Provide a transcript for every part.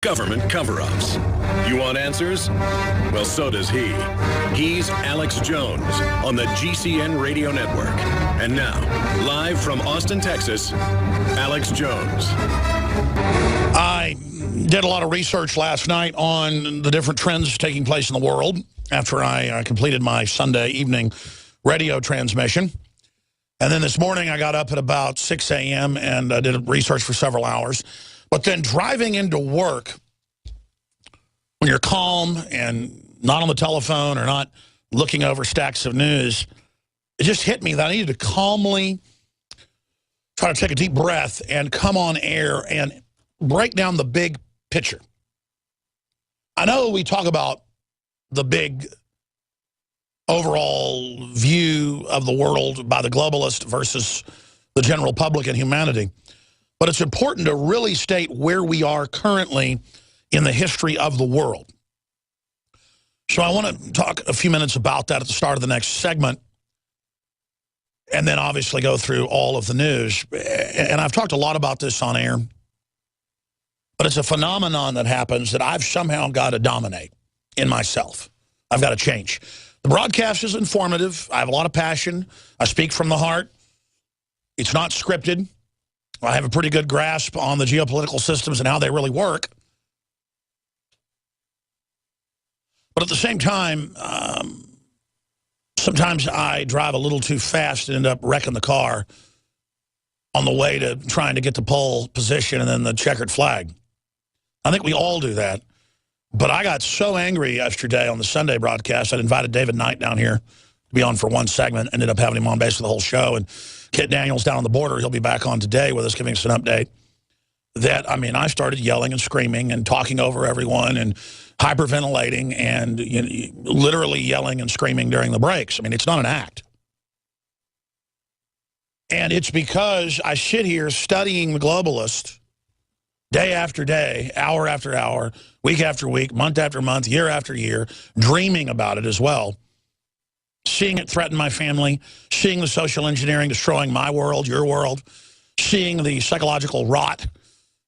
Government cover-ups. You want answers? Well, so does he. He's Alex Jones on the GCN Radio Network. And now, live from Austin, Texas, Alex Jones. I did a lot of research last night on the different trends taking place in the world after I completed my Sunday evening radio transmission. And then this morning I got up at about 6 a.m. and did research for several hours. But then driving into work, when you're calm and not on the telephone or not looking over stacks of news, it just hit me that I needed to calmly try to take a deep breath and come on air and break down the big picture. I know we talk about the big overall view of the world by the globalist versus the general public and humanity. But it's important to really state where we are currently in the history of the world. So I want to talk a few minutes about that at the start of the next segment, and then obviously go through all of the news. And I've talked a lot about this on air, but it's a phenomenon that happens that I've somehow got to dominate in myself. I've got to change. The broadcast is informative. I have a lot of passion. I speak from the heart. It's not scripted. I have a pretty good grasp on the geopolitical systems and how they really work. But at the same time, sometimes I drive a little too fast and end up wrecking the car on the way to trying to get to pole position and then the checkered flag. I think we all do that. But I got so angry yesterday on the Sunday broadcast, I invited David Icke down here to be on for one segment, ended up having him on basically the whole show, and Kit Daniels down on the border, he'll be back on today with us giving us an update. That, I mean, I started yelling and screaming and talking over everyone and hyperventilating and literally yelling and screaming during the breaks. I mean, it's not an act. And it's because I sit here studying the globalist day after day, hour after hour, week after week, month after month, year after year, dreaming about it as well. Seeing it threaten my family, seeing the social engineering destroying my world, your world, seeing the psychological rot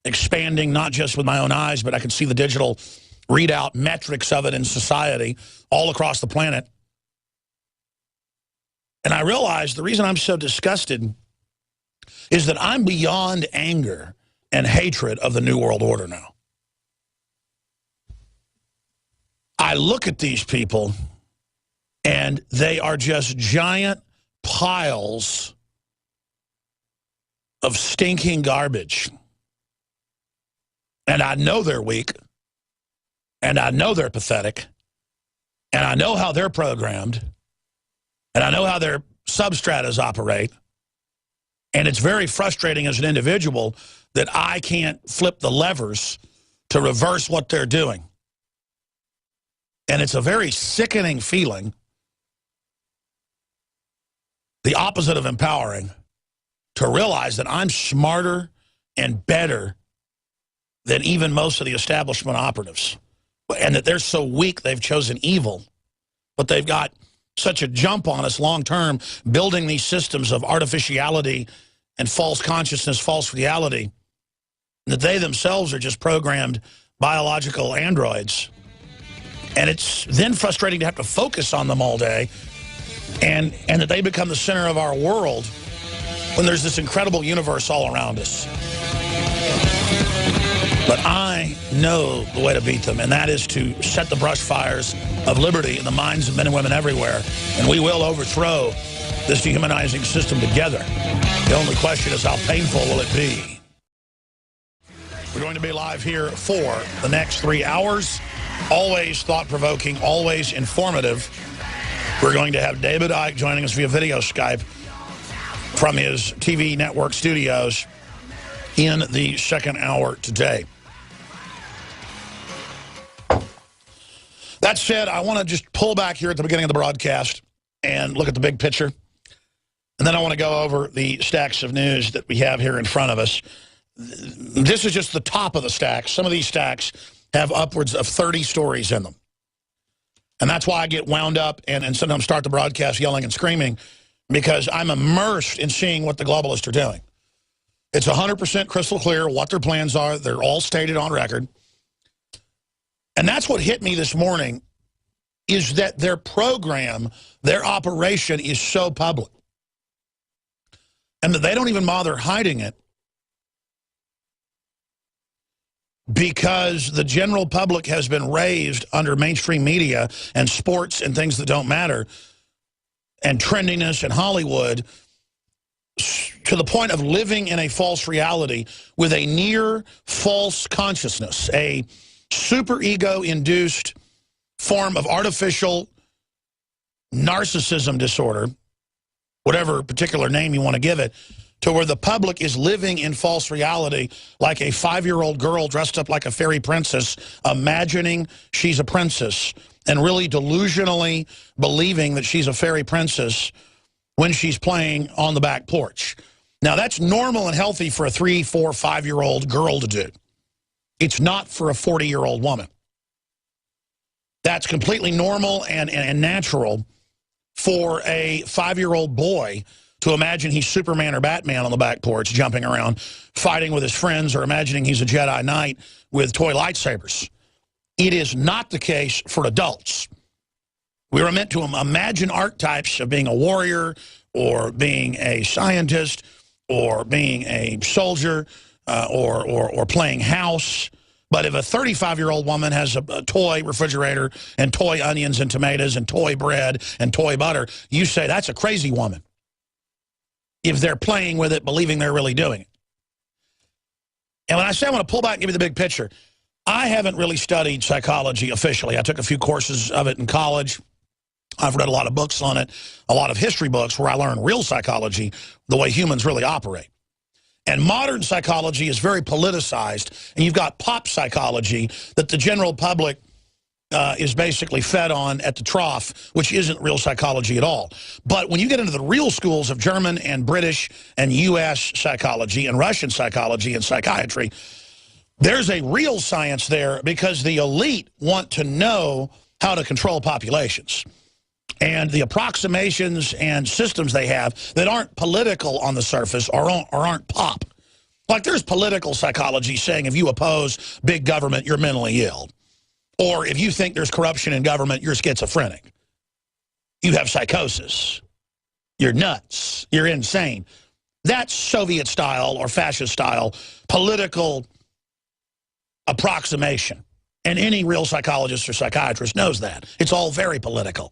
expanding, not just with my own eyes, but I can see the digital readout metrics of it in society all across the planet. And I realized the reason I'm so disgusted is that I'm beyond anger and hatred of the New World Order now. I look at these people and they are just giant piles of stinking garbage. And I know they're weak. And I know they're pathetic. And I know how they're programmed. And I know how their substratas operate. And it's very frustrating as an individual that I can't flip the levers to reverse what they're doing. And it's a very sickening feeling, the opposite of empowering, to realize that I'm smarter and better than even most of the establishment operatives. And that they're so weak they've chosen evil. But they've got such a jump on us long term, building these systems of artificiality and false consciousness, false reality, that they themselves are just programmed biological androids. And it's then frustrating to have to focus on them all day, and that they become the center of our world when there's this incredible universe all around us. But I know the way to beat them, and that is to set the brush fires of liberty in the minds of men and women everywhere. And we will overthrow this dehumanizing system together. The only question is, how painful will it be? We're going to be live here for the next 3 hours. Always thought-provoking, always informative. We're going to have David Icke joining us via video Skype from his TV network studios in the second hour today. That said, I want to just pull back here at the beginning of the broadcast and look at the big picture. And then I want to go over the stacks of news that we have here in front of us. This is just the top of the stacks. Some of these stacks have upwards of 30 stories in them. And that's why I get wound up and sometimes start the broadcast yelling and screaming, because I'm immersed in seeing what the globalists are doing. It's 100% crystal clear what their plans are. They're all stated on record. And that's what hit me this morning, is that their program, their operation is so public. And that they don't even bother hiding it because the general public has been raised under mainstream media and sports and things that don't matter and trendiness and Hollywood to the point of living in a false reality with a near false consciousness, a superego-induced form of artificial narcissism disorder, whatever particular name you want to give it, to where the public is living in false reality like a 5-year-old girl dressed up like a fairy princess, imagining she's a princess and really delusionally believing that she's a fairy princess when she's playing on the back porch. Now, that's normal and healthy for a 3, 4, 5-year-old girl to do. It's not for a 40-year-old woman. That's completely normal and natural for a 5-year-old boy to imagine he's Superman or Batman on the back porch jumping around, fighting with his friends, or imagining he's a Jedi Knight with toy lightsabers. It is not the case for adults. We were meant to imagine archetypes of being a warrior or being a scientist or being a soldier or playing house. But if a 35-year-old woman has a toy refrigerator and toy onions and tomatoes and toy bread and toy butter, you say that's a crazy woman if they're playing with it, believing they're really doing it. And when I say I want to pull back and give you the big picture, I haven't really studied psychology officially. I took a few courses of it in college. I've read a lot of books on it, a lot of history books where I learned real psychology, the way humans really operate. And modern psychology is very politicized, and you've got pop psychology that the general public is basically fed on at the trough, which isn't real psychology at all. But when you get into the real schools of German and British and U.S. psychology and Russian psychology and psychiatry, there's a real science there because the elite want to know how to control populations. And the approximations and systems they have that aren't political on the surface or aren't pop. Like there's political psychology saying if you oppose big government, you're mentally ill. Or if you think there's corruption in government, you're schizophrenic. You have psychosis. You're nuts. You're insane. That's Soviet style or fascist style political approximation. And any real psychologist or psychiatrist knows that. It's all very political.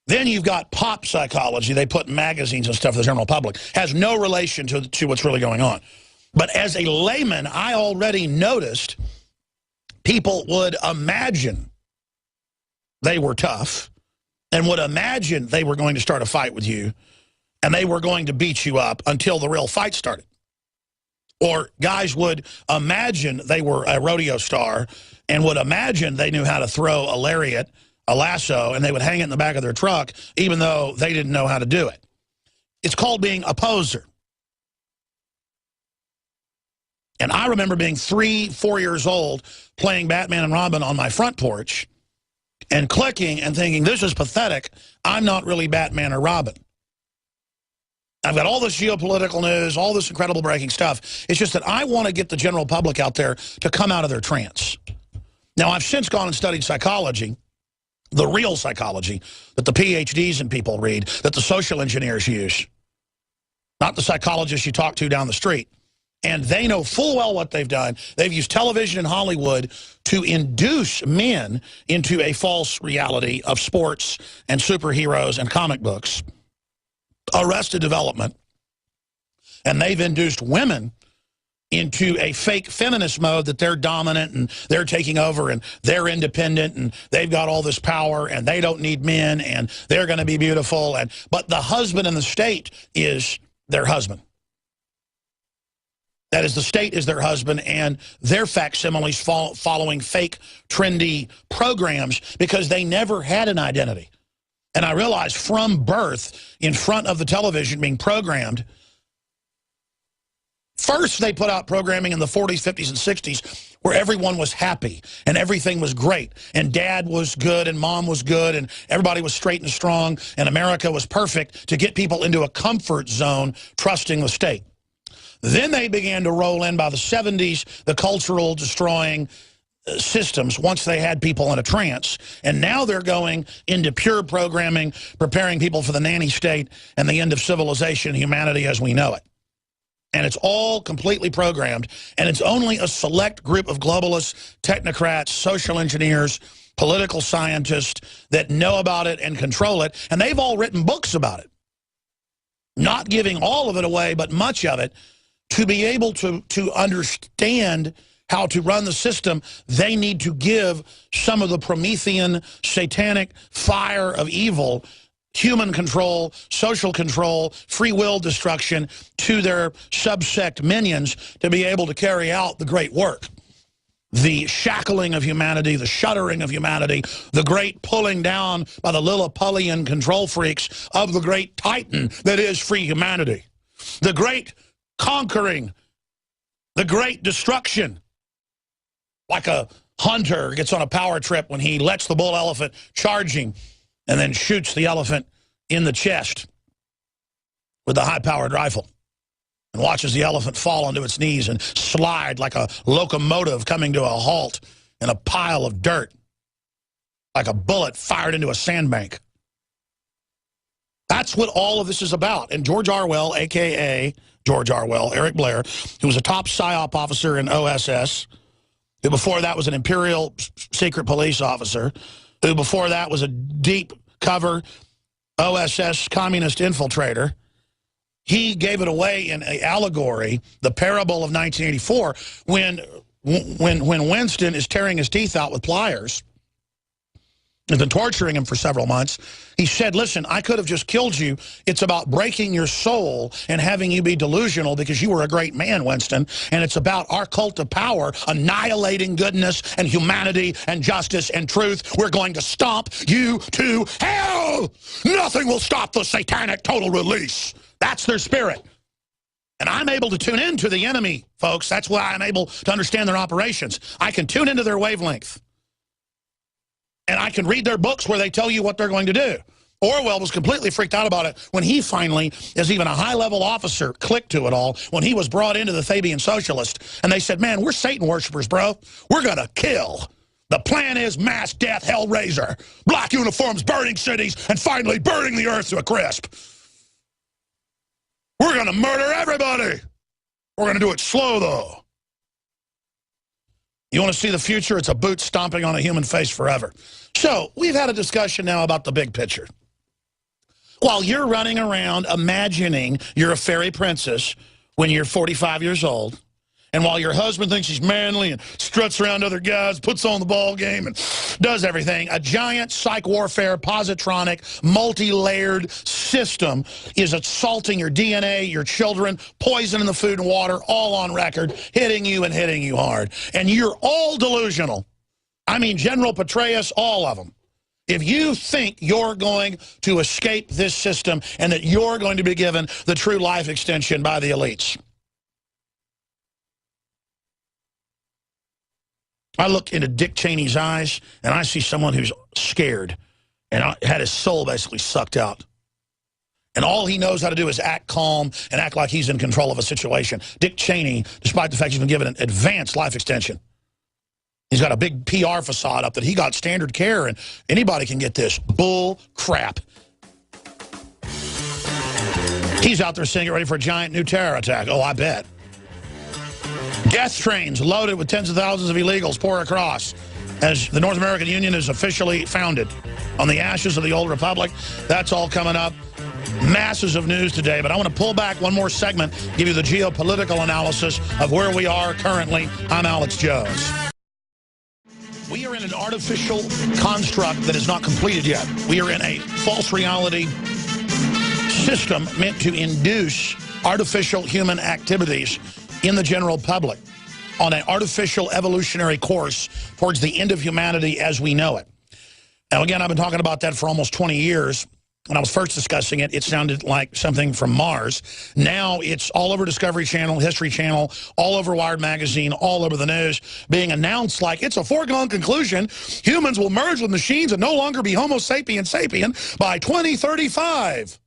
Then you've got pop psychology. They put in magazines and stuff for the general public. Has no relation to what's really going on. But as a layman, I already noticed people would imagine they were tough and would imagine they were going to start a fight with you and they were going to beat you up until the real fight started. Or guys would imagine they were a rodeo star and would imagine they knew how to throw a lariat, a lasso, and they would hang it in the back of their truck even though they didn't know how to do it. It's called being a poser. And I remember being 3, 4 years old playing Batman and Robin on my front porch and clicking and thinking, this is pathetic. I'm not really Batman or Robin. I've got all this geopolitical news, all this incredible breaking stuff. It's just that I want to get the general public out there to come out of their trance. Now, I've since gone and studied psychology, the real psychology that the PhDs and people read, that the social engineers use, not the psychologists you talk to down the street. And they know full well what they've done. They've used television and Hollywood to induce men into a false reality of sports and superheroes and comic books, Arrested Development. And they've induced women into a fake feminist mode that they're dominant and they're taking over and they're independent and they've got all this power and they don't need men and they're going to be beautiful. But the husband in the state is their husband. That is, the state is their husband, and their facsimiles following fake, trendy programs because they never had an identity. And I realized from birth, in front of the television being programmed, first they put out programming in the 40s, 50s, and 60s where everyone was happy and everything was great. And dad was good and mom was good and everybody was straight and strong and America was perfect to get people into a comfort zone trusting the state. Then they began to roll in by the 70s, the cultural destroying systems once they had people in a trance. And now they're going into pure programming, preparing people for the nanny state and the end of civilization, humanity as we know it. And it's all completely programmed. And it's only a select group of globalists, technocrats, social engineers, political scientists that know about it and control it. And they've all written books about it. Not giving all of it away, but much of it. To be able to understand how to run the system, they need to give some of the Promethean, satanic fire of evil, human control, social control, free will destruction to their subsect minions to be able to carry out the great work. The shackling of humanity, the shuddering of humanity, the great pulling down by the Lilliputian control freaks of the great titan that is free humanity. The great conquering, the great destruction. Like a hunter gets on a power trip when he lets the bull elephant charge him and then shoots the elephant in the chest with a high-powered rifle and watches the elephant fall onto its knees and slide like a locomotive coming to a halt in a pile of dirt, like a bullet fired into a sandbank. That's what all of this is about. And George Orwell, a.k.a. George Orwell, Eric Blair, who was a top PSYOP officer in OSS, who before that was an Imperial secret police officer, who before that was a deep cover OSS communist infiltrator. He gave it away in an allegory, the parable of 1984, when Winston is tearing his teeth out with pliers, has been torturing him for several months. He said, listen, I could have just killed you. It's about breaking your soul and having you be delusional because you were a great man, Winston. And it's about our cult of power annihilating goodness and humanity and justice and truth. We're going to stomp you to hell. Nothing will stop the satanic total release. That's their spirit. And I'm able to tune into the enemy, folks. That's why I'm able to understand their operations. I can tune into their wavelength. And I can read their books where they tell you what they're going to do. Orwell was completely freaked out about it when he finally, as even a high-level officer, clicked to it all when he was brought into the Fabian Socialist. And they said, man, we're Satan worshipers, bro. We're going to kill. The plan is mass death, hellraiser, black uniforms burning cities, and finally burning the earth to a crisp. We're going to murder everybody. We're going to do it slow, though. You want to see the future? It's a boot stomping on a human face forever. So we've had a discussion now about the big picture. While you're running around imagining you're a fairy princess when you're 45 years old, and while your husband thinks he's manly and struts around other guys, puts on the ball game and does everything, a giant psych warfare, positronic, multi-layered system is assaulting your DNA, your children, poisoning the food and water, all on record, hitting you and hitting you hard. And you're all delusional. I mean, General Petraeus, all of them. If you think you're going to escape this system and that you're going to be given the true life extension by the elites. I look into Dick Cheney's eyes, and I see someone who's scared and had his soul basically sucked out. And all he knows how to do is act calm and act like he's in control of a situation. Dick Cheney, despite the fact he's been given an advanced life extension, he's got a big PR facade up that he got standard care, and anybody can get this. Bull crap. He's out there saying, get ready for a giant new terror attack. Oh, I bet. Death trains loaded with tens of thousands of illegals pour across as the North American Union is officially founded on the ashes of the old republic. That's all coming up. Masses of news today, but I want to pull back one more segment, give you the geopolitical analysis of where we are currently. I'm Alex Jones. We are in an artificial construct that is not completed yet. We are in a false reality system meant to induce artificial human activities in the general public on an artificial evolutionary course towards the end of humanity as we know it. Now, again, I've been talking about that for almost 20 years. When I was first discussing it, it sounded like something from Mars. Now it's all over Discovery Channel, History Channel, all over Wired Magazine, all over the news, being announced like it's a foregone conclusion. Humans will merge with machines and no longer be Homo sapien sapien by 2035.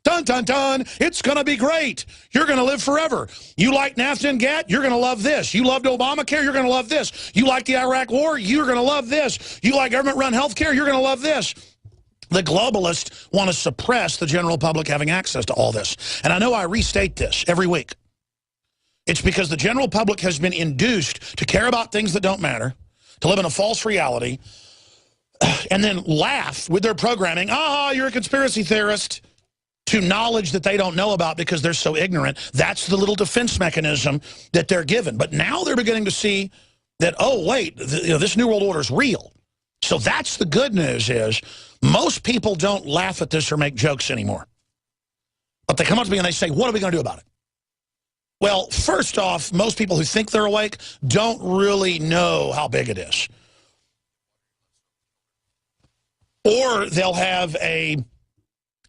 Dun, dun, dun. It's going to be great. You're going to live forever. You like NAFTA and GATT? You're going to love this. You loved Obamacare? You're going to love this. You like the Iraq War? You're going to love this. You like government-run health care? You're going to love this. The globalists want to suppress the general public having access to all this. And I know I restate this every week. It's because the general public has been induced to care about things that don't matter, to live in a false reality, and then laugh with their programming. Ah, you're a conspiracy theorist. To knowledge that they don't know about because they're so ignorant. That's the little defense mechanism that they're given. But now they're beginning to see that, oh, wait, this New World Order is real. So that's the good news is most people don't laugh at this or make jokes anymore. But they come up to me and they say, what are we going to do about it? Well, first off, most people who think they're awake don't really know how big it is. Or they'll have a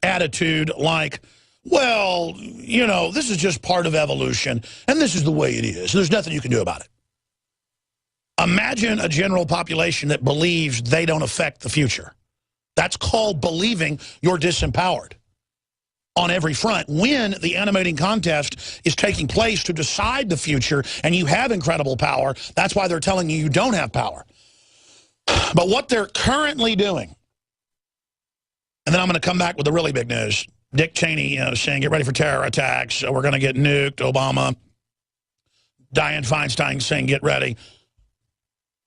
attitude like, well, you know, this is just part of evolution, and this is the way it is. There's nothing you can do about it. Imagine a general population that believes they don't affect the future. That's called believing you're disempowered on every front when the animating contest is taking place to decide the future and you have incredible power. That's why they're telling you you don't have power. But what they're currently doing, and then I'm going to come back with the really big news. Dick Cheney saying, get ready for terror attacks. We're going to get nuked. Obama. Dianne Feinstein saying, get ready.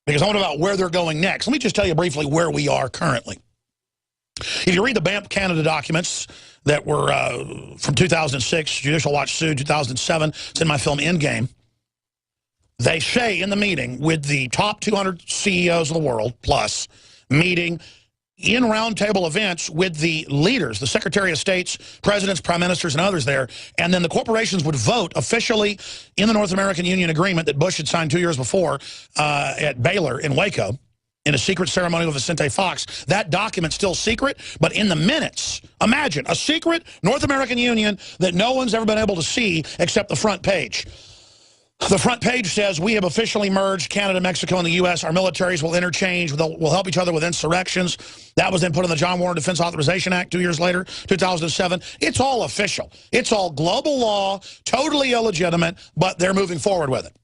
Because I want to know about where they're going next. Let me just tell you briefly where we are currently. If you read the Banff Canada documents that were from 2006, Judicial Watch sued 2007, it's in my film Endgame. They say in the meeting with the top 200 CEOs of the world, plus, meeting in roundtable events with the leaders, the Secretary of States, presidents, prime ministers, and others there, and then the corporations would vote officially in the North American Union agreement that Bush had signed 2 years before at Baylor in Waco in a secret ceremony with Vicente Fox. That document's still secret, but in the minutes, imagine a secret North American Union that no one's ever been able to see except the front page. The front page says, we have officially merged Canada, Mexico, and the U.S. Our militaries will interchange. We'll help each other with insurrections. That was then put in the John Warren Defense Authorization Act 2 years later, 2007. It's all official. It's all global law, totally illegitimate, but they're moving forward with it.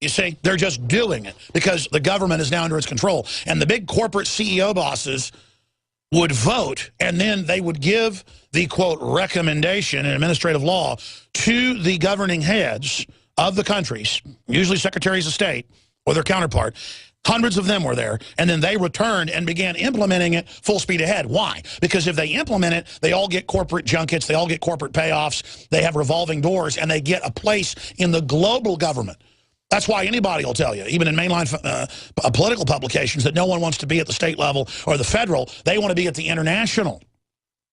You see, they're just doing it because the government is now under its control. And the big corporate CEO bosses would vote, and then they would give the, quote, recommendation in administrative law to the governing heads of the countries, usually secretaries of state or their counterpart. Hundreds of them were there, and then they returned and began implementing it full speed ahead. Why? Because if they implement it, they all get corporate junkets, they all get corporate payoffs, they have revolving doors, and they get a place in the global government. That's why anybody will tell you, even in mainline political publications, that no one wants to be at the state level or the federal. They want to be at the international,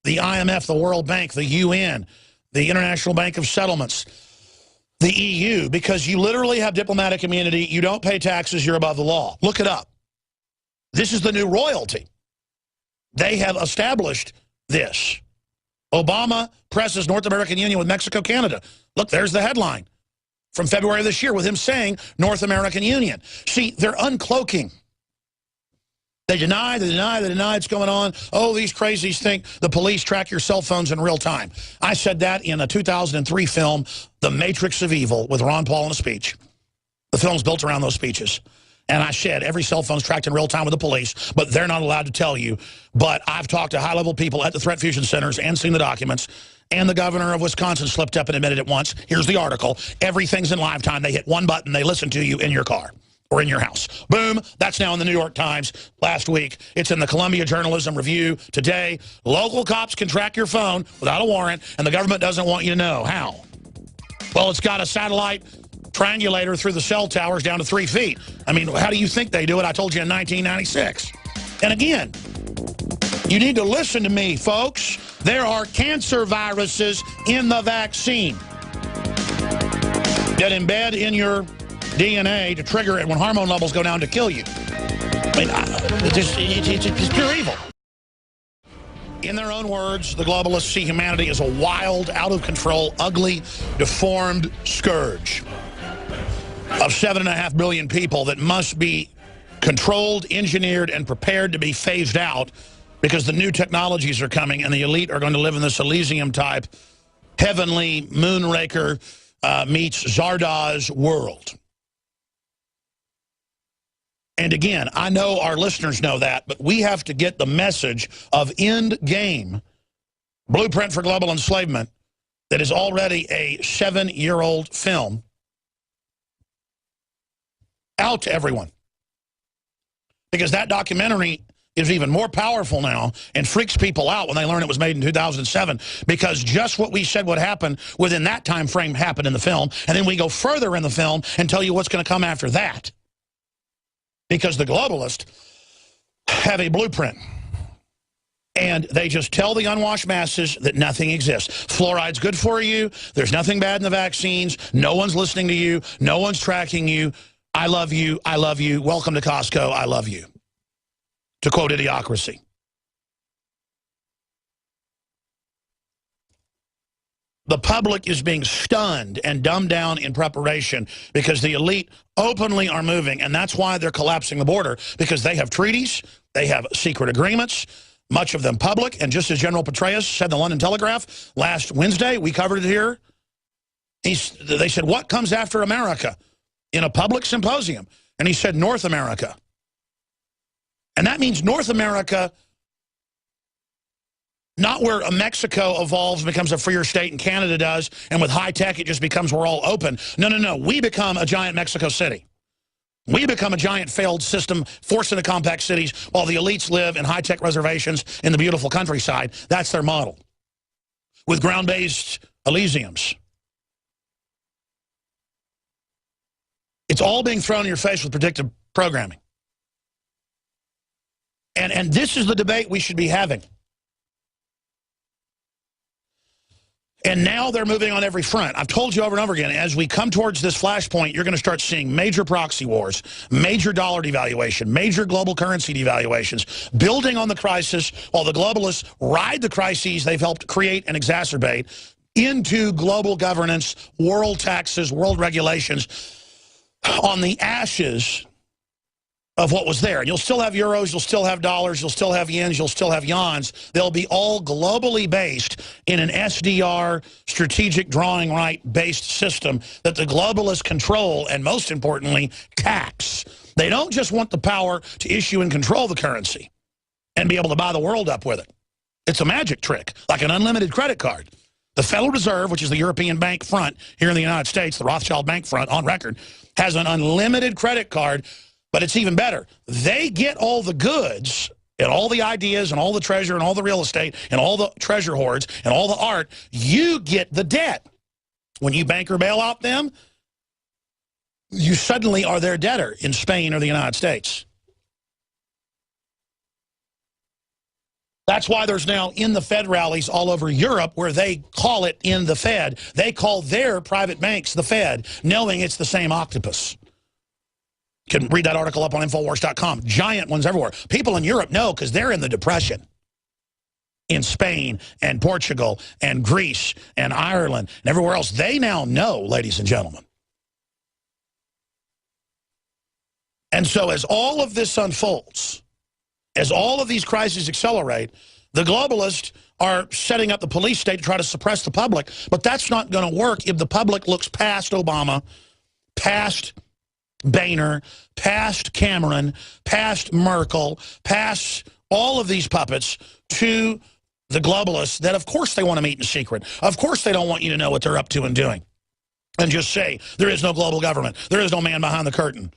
the IMF, the World Bank, the UN, the International Bank of Settlements, the EU, because you literally have diplomatic immunity. You don't pay taxes. You're above the law. Look it up. This is the new royalty. They have established this. Obama presses North American Union with Mexico, Canada. Look, there's the headline from February of this year with him saying North American Union. See, they're uncloaking. They deny it's going on. Oh, these crazies think the police track your cell phones in real time. I said that in a 2003 film, The Matrix of Evil, with Ron Paul in a speech. The film's built around those speeches. And I said every cell phone's tracked in real time with the police, but they're not allowed to tell you. But I've talked to high-level people at the threat fusion centers and seen the documents. And the governor of Wisconsin slipped up and admitted it once. Here's the article. Everything's in live time. They hit one button. They listen to you in your car or in your house. Boom. That's now in the New York Times last week. It's in the Columbia Journalism Review today. Local cops can track your phone without a warrant, and the government doesn't want you to know. How? Well, it's got a satellite triangulator through the cell towers down to 3 feet. I mean, how do you think they do it? I told you in 1996. And again, you need to listen to me, folks. There are cancer viruses in the vaccine that embed in your DNA to trigger it when hormone levels go down to kill you. I mean, it's pure evil. In their own words, the globalists see humanity as a wild, out-of-control, ugly, deformed scourge of 7.5 billion people that must be controlled, engineered, and prepared to be phased out because the new technologies are coming and the elite are going to live in this Elysium type, heavenly Moonraker meets Zardoz world. And again, I know our listeners know that, but we have to get the message of end game, Blueprint for Global Enslavement, that is already a 7-year-old film, out to everyone. Because that documentary is even more powerful now and freaks people out when they learn it was made in 2007, because just what we said would happen within that time frame happened in the film, and then we go further in the film and tell you what's going to come after that. Because the globalists have a blueprint, and they just tell the unwashed masses that nothing exists. Fluoride's good for you. There's nothing bad in the vaccines. No one's listening to you. No one's tracking you. I love you. I love you. Welcome to Costco. I love you. To quote Idiocracy. The public is being stunned and dumbed down in preparation because the elite openly are moving, and that's why they're collapsing the border, because they have treaties, they have secret agreements, much of them public, and just as General Petraeus said in the London Telegraph last Wednesday, we covered it here, they said, what comes after America? In a public symposium. And he said, North America. And that means North America, not where Mexico evolves and becomes a freer state and Canada does, and with high tech it just becomes we're all open. No, no, no. We become a giant Mexico City. We become a giant failed system forced into compact cities while the elites live in high-tech reservations in the beautiful countryside. That's their model. With ground-based Elysiums. It's all being thrown in your face with predictive programming. And this is the debate we should be having. And now they're moving on every front. I've told you over and over again, as we come towards this flashpoint, you're going to start seeing major proxy wars, major dollar devaluation, major global currency devaluations, building on the crisis while the globalists ride the crises they've helped create and exacerbate into global governance, world taxes, world regulations on the ashes of what was there. And you'll still have euros, you'll still have dollars, you'll still have yens, you'll still have yans. They'll be all globally based in an SDR, strategic drawing right based system that the globalists control and, most importantly, tax. They don't just want the power to issue and control the currency and be able to buy the world up with it. It's a magic trick, like an unlimited credit card. The Federal Reserve, which is the European bank front here in the United States, the Rothschild bank front on record, has an unlimited credit card. But it's even better. They get all the goods and all the ideas and all the treasure and all the real estate and all the treasure hoards and all the art. You get the debt. When you bank or bail out them, you suddenly are their debtor in Spain or the United States. That's why there's now in the Fed rallies all over Europe where they call it in the Fed. They call their private banks the Fed, knowing it's the same octopus. You can read that article up on Infowars.com. Giant ones everywhere. People in Europe know because they're in the Depression. In Spain and Portugal and Greece and Ireland and everywhere else. They now know, ladies and gentlemen. And so as all of this unfolds, as all of these crises accelerate, the globalists are setting up the police state to try to suppress the public. But that's not going to work if the public looks past Obama, past Boehner, past Cameron, past Merkel, past all of these puppets to the globalists that, of course, they want to meet in secret. Of course, they don't want you to know what they're up to and doing. And just say, there is no global government. There is no man behind the curtain.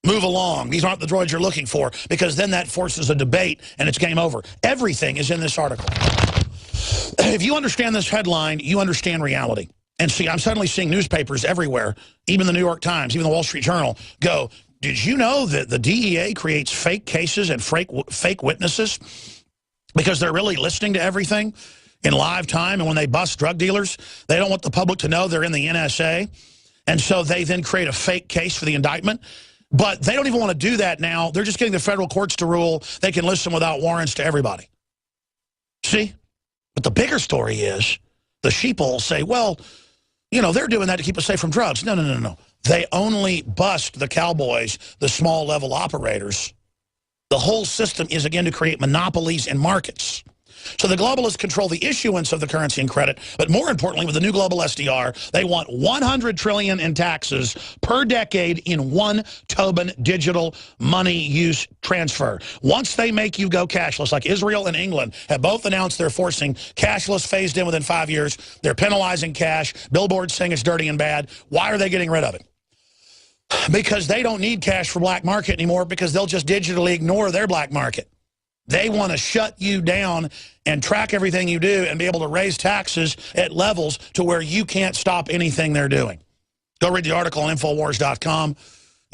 Move along. These aren't the droids you're looking for, because then that forces a debate and it's game over. Everything is in this article. If you understand this headline, you understand reality. And see, I'm suddenly seeing newspapers everywhere, even the New York Times, even the Wall Street Journal, go, did you know that the DEA creates fake cases and fake witnesses because they're really listening to everything in live time? And when they bust drug dealers, they don't want the public to know they're in the NSA. And so they then create a fake case for the indictment. But they don't even want to do that now. They're just getting the federal courts to rule they can listen without warrants to everybody. See? But the bigger story is the sheeple say, well, you know, they're doing that to keep us safe from drugs. No, no, no, no. They only bust the cowboys, the small-level operators, The whole system is, again, to create monopolies and markets. So the globalists control the issuance of the currency and credit, but more importantly, with the new global SDR, they want $100 trillion in taxes per decade in one Tobin digital money use transfer. Once they make you go cashless, like Israel and England have both announced they're forcing cashless phased in within 5 years, they're penalizing cash, billboards saying it's dirty and bad. Why are they getting rid of it? Because they don't need cash for black market anymore, because they'll just digitally ignore their black market. They want to shut you down and track everything you do and be able to raise taxes at levels to where you can't stop anything they're doing. Go read the article on Infowars.com.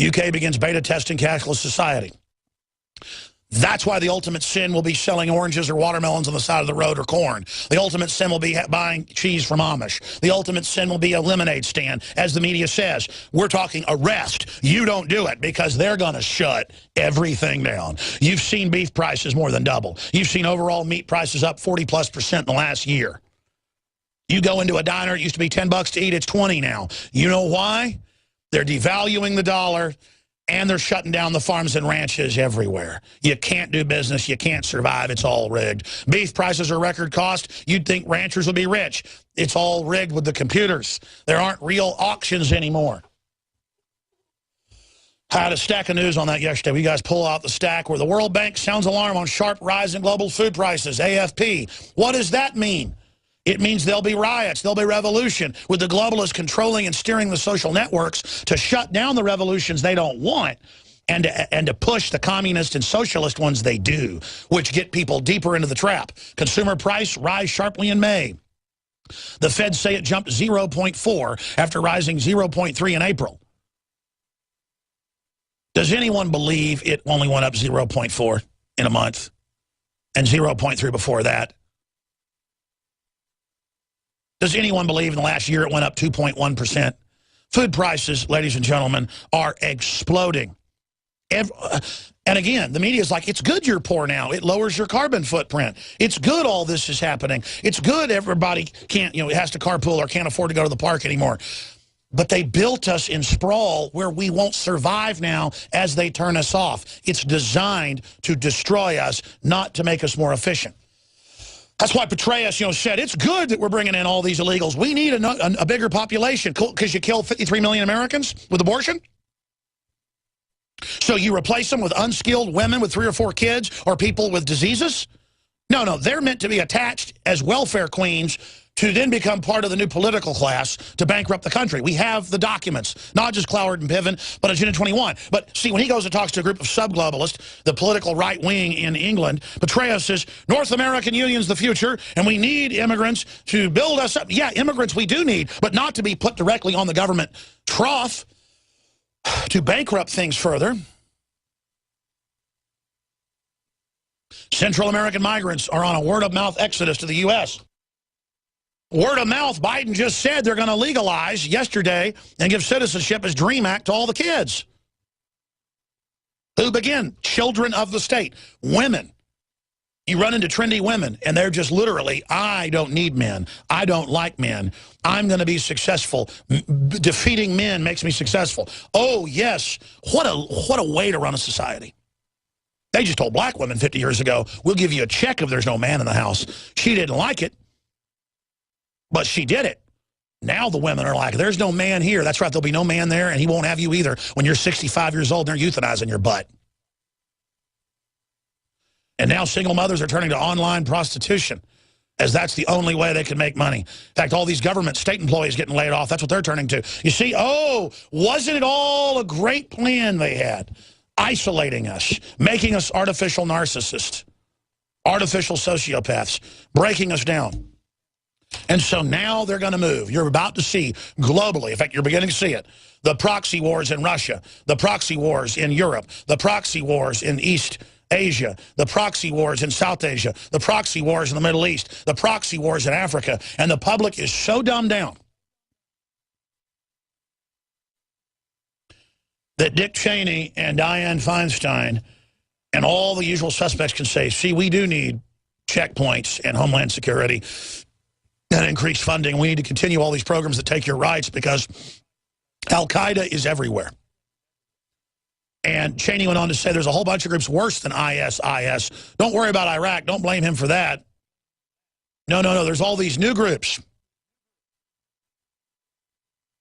UK begins beta testing cashless society. That's why the ultimate sin will be selling oranges or watermelons on the side of the road or corn. The ultimate sin will be buying cheese from Amish. The ultimate sin will be a lemonade stand. As the media says, we're talking arrest. You don't do it, because they're going to shut everything down. You've seen beef prices more than double. You've seen overall meat prices up 40+% in the last year. You go into a diner, it used to be $10 to eat, it's 20 now. You know why? They're devaluing the dollar, and they're shutting down the farms and ranches everywhere. You can't do business. You can't survive. It's all rigged. Beef prices are record cost. You'd think ranchers would be rich. It's all rigged with the computers. There aren't real auctions anymore. I had a stack of news on that yesterday. We guys pull out the stack where the World Bank sounds alarm on sharp rise in global food prices, AFP. What does that mean? It means there'll be riots, there'll be revolution, with the globalists controlling and steering the social networks to shut down the revolutions they don't want and to push the communist and socialist ones they do, which get people deeper into the trap. Consumer price rise sharply in May. The Feds say it jumped 0.4 after rising 0.3 in April. Does anyone believe it only went up 0.4 in a month and 0.3 before that? Does anyone believe in the last year it went up 2.1%? Food prices, ladies and gentlemen, are exploding. And again, the media is like, it's good you're poor now. It lowers your carbon footprint. It's good all this is happening. It's good everybody can't, has to carpool or can't afford to go to the park anymore. But they built us in sprawl where we won't survive now as they turn us off. It's designed to destroy us, not to make us more efficient. That's why Petraeus, said, it's good that we're bringing in all these illegals. We need a bigger population because you killed 53 million Americans with abortion. So you replace them with unskilled women with 3 or 4 kids or people with diseases? No, they're meant to be attached as welfare queens to then become part of the new political class to bankrupt the country. We have the documents, not just Cloward and Piven, but Agenda 21. But see, when he goes and talks to a group of sub-globalists, the political right wing in England, Petraeus says, North American Union's the future, and we need immigrants to build us up. Yeah, immigrants we do need, but not to be put directly on the government trough to bankrupt things further. Central American migrants are on a word-of-mouth exodus to the U.S. Word of mouth, Biden just said they're going to legalize yesterday and give citizenship as DREAM Act to all the kids. Who begin? Children of the state. Women. You run into trendy women, and they're just literally, I don't need men. I don't like men. I'm going to be successful. Defeating men makes me successful. Oh, yes. What a way to run a society. They just told black women 50 years ago, we'll give you a check if there's no man in the house. She didn't like it. But she did it. Now the women are like, there's no man here. That's right, there'll be no man there, and he won't have you either when you're 65 years old and they're euthanizing your butt. And now single mothers are turning to online prostitution, as that's the only way they can make money. In fact, all these government state employees getting laid off, that's what they're turning to. You see, wasn't it all a great plan they had? Isolating us, making us artificial narcissists, artificial sociopaths, breaking us down. And so now they're going to move. You're about to see globally, in fact, you're beginning to see it, the proxy wars in Russia, the proxy wars in Europe, the proxy wars in East Asia, the proxy wars in South Asia, the proxy wars in the Middle East, the proxy wars in Africa. And the public is so dumbed down that Dick Cheney and Dianne Feinstein and all the usual suspects can say, see, we do need checkpoints and Homeland Security and increased funding. We need to continue all these programs that take your rights because Al-Qaeda is everywhere. And Cheney went on to say there's a whole bunch of groups worse than ISIS. Don't worry about Iraq. Don't blame him for that. No, there's all these new groups.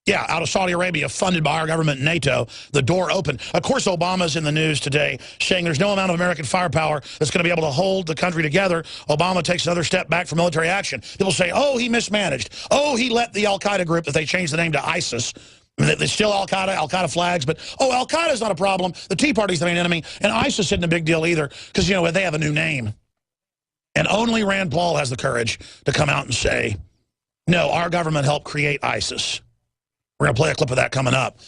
Yeah, out of Saudi Arabia, funded by our government and NATO, the door open. Of course, Obama's in the news today saying there's no amount of American firepower that's going to be able to hold the country together. Obama takes another step back from military action. People say, oh, he mismanaged. Oh, he let the Al-Qaeda group that they changed the name to ISIS. I mean, they're still Al-Qaeda flags, but, oh, Al-Qaeda's not a problem. The Tea Party's the main enemy, and ISIS isn't a big deal either because, you know, they have a new name. And only Rand Paul has the courage to come out and say, no, our government helped create ISIS. We're going to play a clip of that coming up.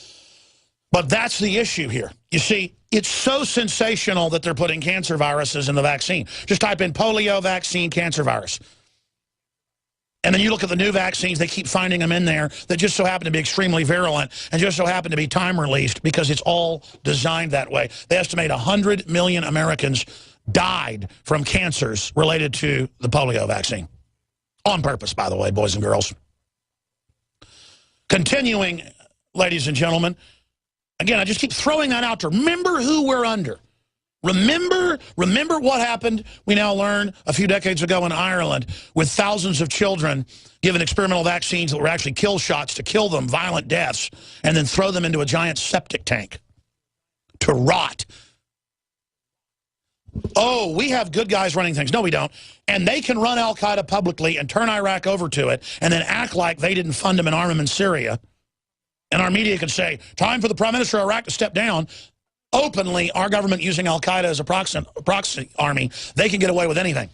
But that's the issue here. You see, it's so sensational that they're putting cancer viruses in the vaccine. Just type in polio vaccine cancer virus. And then you look at the new vaccines, they keep finding them in there that just so happen to be extremely virulent and just so happen to be time-released because it's all designed that way. They estimate 100 million Americans died from cancers related to the polio vaccine. On purpose, by the way, boys and girls. Continuing, ladies and gentlemen, again, I just keep throwing that out there. Remember who we're under. Remember what happened, we now learn, a few decades ago in Ireland with thousands of children given experimental vaccines that were actually kill shots to kill them, violent deaths, and then throw them into a giant septic tank to rot. Oh, we have good guys running things. No, we don't. And they can run Al-Qaeda publicly and turn Iraq over to it and then act like they didn't fund them and arm them in Syria. And our media can say, time for the Prime Minister of Iraq to step down. Openly, our government using Al-Qaeda as a proxy army, they can get away with anything.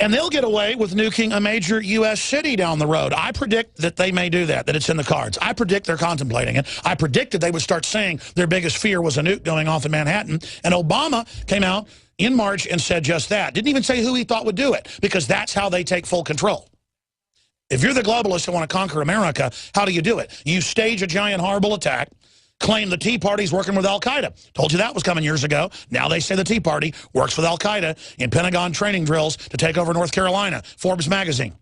And they'll get away with nuking a major U.S. city down the road. I predict that they may do that it's in the cards. I predict they're contemplating it. I predicted they would start saying their biggest fear was a nuke going off in Manhattan. And Obama came out in March and said just that. Didn't even say who he thought would do it, because that's how they take full control. If you're the globalists who want to conquer America, how do you do it? You stage a giant horrible attack, claim the Tea Party's working with Al-Qaeda. Told you that was coming years ago. Now they say the Tea Party works with Al-Qaeda in Pentagon training drills to take over North Carolina. Forbes magazine.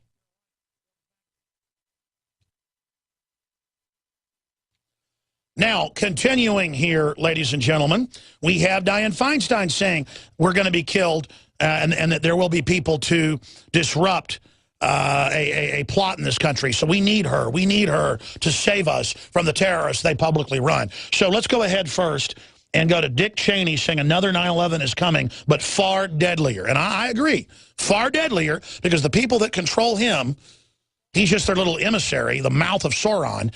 Now, continuing here, ladies and gentlemen, we have Dianne Feinstein saying we're going to be killed and that there will be people to disrupt a plot in this country. So we need her. We need her to save us from the terrorists they publicly run. So let's go ahead first and go to Dick Cheney saying another 9/11 is coming, but far deadlier. And I agree, far deadlier, because the people that control him, he's just their little emissary, the mouth of Sauron.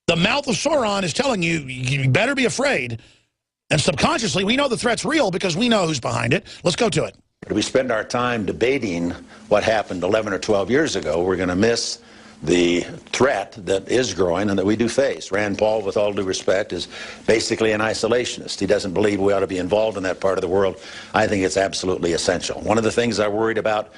The mouth of Sauron is telling you, you better be afraid. And subconsciously, we know the threat's real because we know who's behind it. Let's go to it. If we spend our time debating what happened 11 or 12 years ago, we're going to miss the threat that is growing and that we do face. Rand Paul, with all due respect, is basically an isolationist. He doesn't believe we ought to be involved in that part of the world. I think it's absolutely essential. One of the things I worried about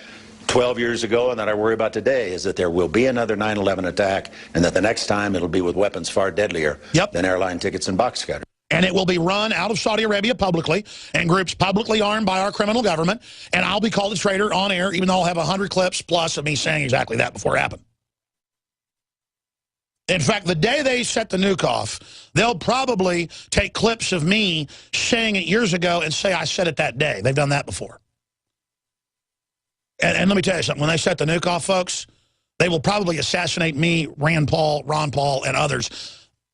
12 years ago and that I worry about today is that there will be another 9/11 attack, and that the next time it'll be with weapons far deadlier than airline tickets and box cutters. And it will be run out of Saudi Arabia publicly, and groups publicly armed by our criminal government, and I'll be called a traitor on air, even though I'll have 100 clips plus of me saying exactly that before it happened. In fact, the day they set the nuke off, they'll probably take clips of me saying it years ago and say I said it that day. They've done that before. And let me tell you something. When they set the nuke off, folks, they will probably assassinate me, Rand Paul, Ron Paul, and others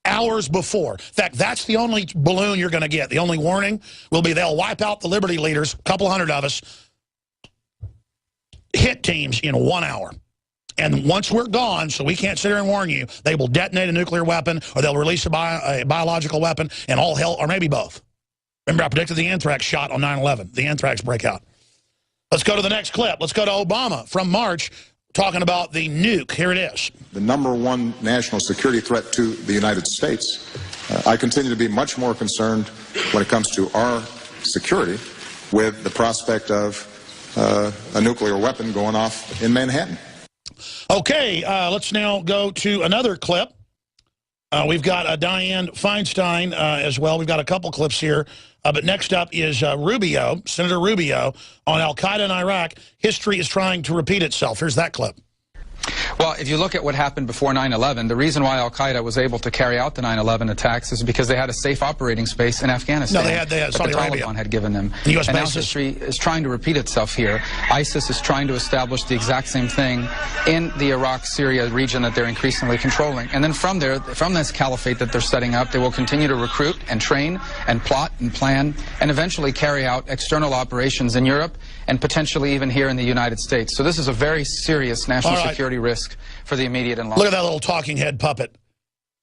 hours before. In fact, that's the only balloon you're going to get. The only warning will be they'll wipe out the Liberty leaders, a couple hundred of us, hit teams in 1 hour. And once we're gone, so we can't sit here and warn you, they will detonate a nuclear weapon or they'll release a biological weapon, and all hell, or maybe both. Remember, I predicted the anthrax shot on 9/11, the anthrax breakout. Let's go to the next clip. Let's go to Obama from March talking about the nuke. Here it is. The #1 national security threat to the United States. I continue to be much more concerned when it comes to our security with the prospect of a nuclear weapon going off in Manhattan. Okay, let's now go to another clip. We've got Dianne Feinstein as well. We've got a couple clips here. But next up is Rubio, Senator Rubio, on Al-Qaeda in Iraq. History is trying to repeat itself. Here's that clip. Well, if you look at what happened before 9/11, the reason why Al-Qaeda was able to carry out the 9/11 attacks is because they had a safe operating space in Afghanistan. No, they had Saudi Arabia. The Taliban had given them. US and bases. now history is trying to repeat itself here. ISIS is trying to establish the exact same thing in the Iraq-Syria region that they're increasingly controlling. And then from there, from this caliphate that they're setting up, they will continue to recruit and train and plot and plan and eventually carry out external operations in Europe and potentially even here in the United States. So this is a very serious national security risk for the immediate and long term. Look at that little talking head puppet.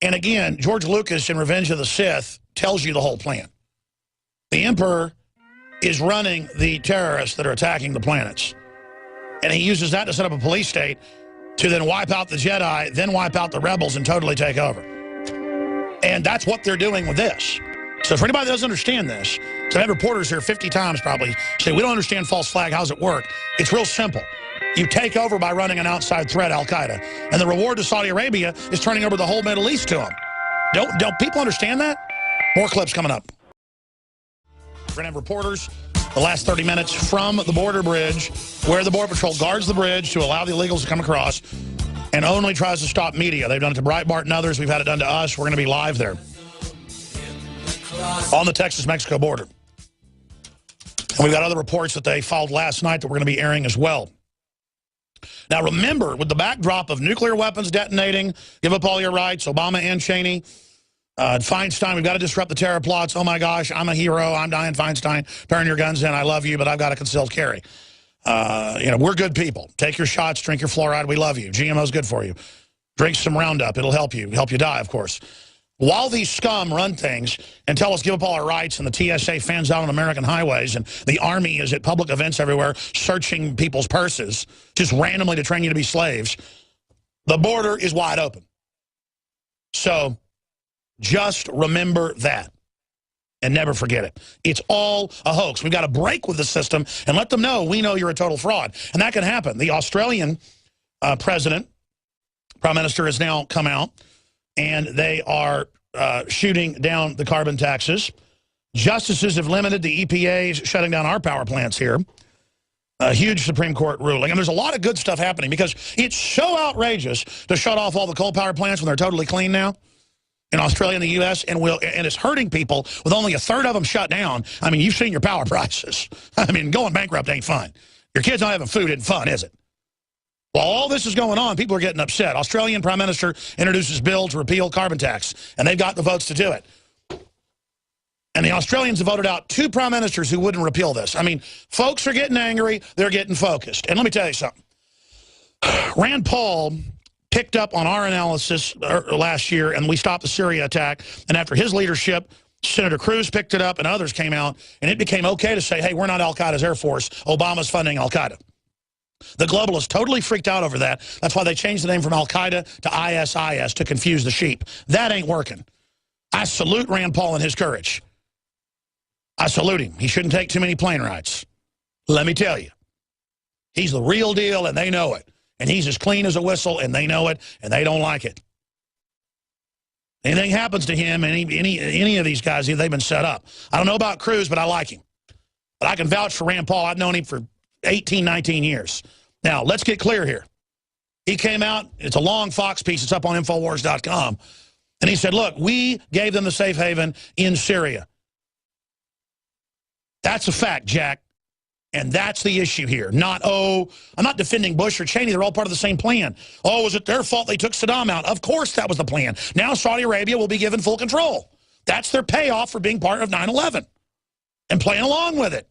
And again, George Lucas in Revenge of the Sith tells you the whole plan. The Emperor is running the terrorists that are attacking the planets. And he uses that to set up a police state to then wipe out the Jedi, then wipe out the rebels and totally take over. And that's what they're doing with this. So for anybody that doesn't understand this, so I've had reporters here 50 times probably say, we don't understand false flag, how's it work? It's real simple. You take over by running an outside threat, Al-Qaeda. And the reward to Saudi Arabia is turning over the whole Middle East to them. Don't people understand that? More clips coming up. We're going to have reporters the last 30 minutes from the border bridge where the Border Patrol guards the bridge to allow the illegals to come across and only tries to stop media. They've done it to Breitbart and others. We've had it done to us. We're going to be live there on the Texas-Mexico border. And we've got other reports that they filed last night that we're going to be airing as well. Now remember, with the backdrop of nuclear weapons detonating, give up all your rights, Obama and Cheney, Feinstein, we've got to disrupt the terror plots. Oh my gosh, I'm a hero. I'm Dianne Feinstein. Turn your guns in. I love you, but I've got a concealed carry. We're good people. Take your shots, drink your fluoride. We love you. GMO's good for you. Drink some Roundup. It'll help you. Help you die, of course. While these scum run things and tell us give up all our rights and the TSA fans out on American highways and the Army is at public events everywhere searching people's purses just randomly to train you to be slaves, the border is wide open. So just remember that and never forget it. It's all a hoax. We've got to break with the system and let them know we know you're a total fraud. And that can happen. The Australian Prime Minister has now come out and they are shooting down the carbon taxes. Justices have limited the EPA's shutting down our power plants here. A huge Supreme Court ruling. And there's a lot of good stuff happening because it's so outrageous to shut off all the coal power plants when they're totally clean now in Australia and the U.S. And it's hurting people with only a third of them shut down. I mean, you've seen your power prices. I mean, going bankrupt ain't fun. Your kids not having food isn't fun, is it? While all this is going on, people are getting upset. Australian Prime Minister introduces bill to repeal carbon tax, and they've got the votes to do it. And the Australians have voted out 2 prime ministers who wouldn't repeal this. I mean, folks are getting angry. They're getting focused. And let me tell you something. Rand Paul picked up on our analysis last year, and we stopped the Syria attack. And after his leadership, Senator Cruz picked it up, and others came out, and it became okay to say, hey, we're not al-Qaeda's Air Force. Obama's funding al-Qaeda. The globalists totally freaked out over that. That's why they changed the name from Al-Qaeda to ISIS to confuse the sheep. That ain't working. I salute Rand Paul and his courage. I salute him. He shouldn't take too many plane rides. Let me tell you. He's the real deal, and they know it. And he's as clean as a whistle, and they know it, and they don't like it. Anything happens to him, any of these guys, they've been set up. I don't know about Cruz, but I like him. But I can vouch for Rand Paul. I've known him for 18, 19 years. Now, let's get clear here. He came out, it's a long Fox piece, it's up on Infowars.com, and he said, look, we gave them the safe haven in Syria. That's a fact, Jack. And that's the issue here. Not, oh, I'm not defending Bush or Cheney. They're all part of the same plan. Oh, was it their fault they took Saddam out? Of course that was the plan. Now Saudi Arabia will be given full control. That's their payoff for being part of 9/11 and playing along with it.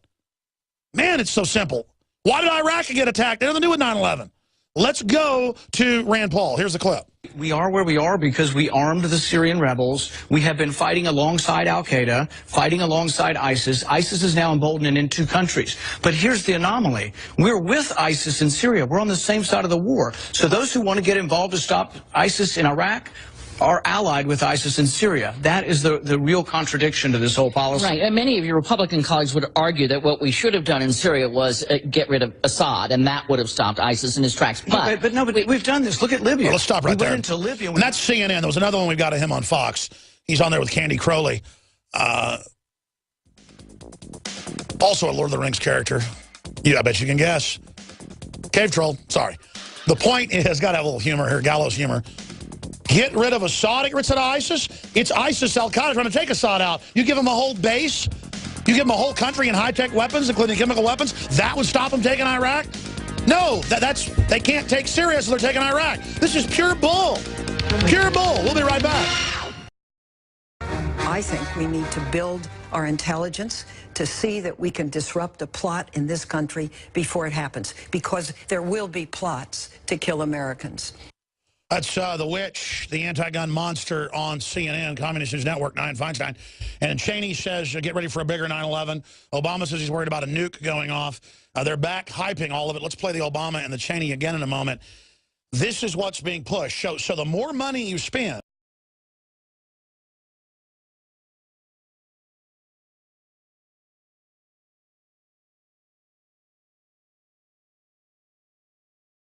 Man, it's so simple. Why did Iraq get attacked? It had nothing to do with 9/11. Let's go to Rand Paul. Here's the clip. We are where we are because we armed the Syrian rebels. We have been fighting alongside Al-Qaeda, fighting alongside ISIS. ISIS is now emboldened in 2 countries. But here's the anomaly. We're with ISIS in Syria. We're on the same side of the war. So those who want to get involved to stop ISIS in Iraq are allied with ISIS in Syria. That is the real contradiction to this whole policy. Right, and many of your Republican colleagues would argue that what we should have done in Syria was get rid of Assad, and that would have stopped ISIS in his tracks. But we've done this. Look at Libya. Well, let's stop right there. We went into Libya. And that's CNN. There was another one we got of him on Fox. He's on there with Candy Crowley. Also a Lord of the Rings character. Yeah, I bet you can guess. Cave Troll, sorry. The point is, got to have a little humor here, gallows humor. Get rid of Assad, get rid of ISIS. It's ISIS, Al-Qaeda trying to take Assad out. You give them a whole base, you give them a whole country and high-tech weapons, including chemical weapons, that would stop them taking Iraq? No, they can't take Syria, so they're taking Iraq. This is pure bull. Pure bull. We'll be right back. I think we need to build our intelligence to see that we can disrupt a plot in this country before it happens, because there will be plots to kill Americans. That's the witch, the anti-gun monster on CNN, Communist News Network, Dianne Feinstein. And Cheney says, get ready for a bigger 9/11. Obama says he's worried about a nuke going off. They're back hyping all of it. Let's play the Obama and the Cheney again in a moment. This is what's being pushed. So the more money you spend,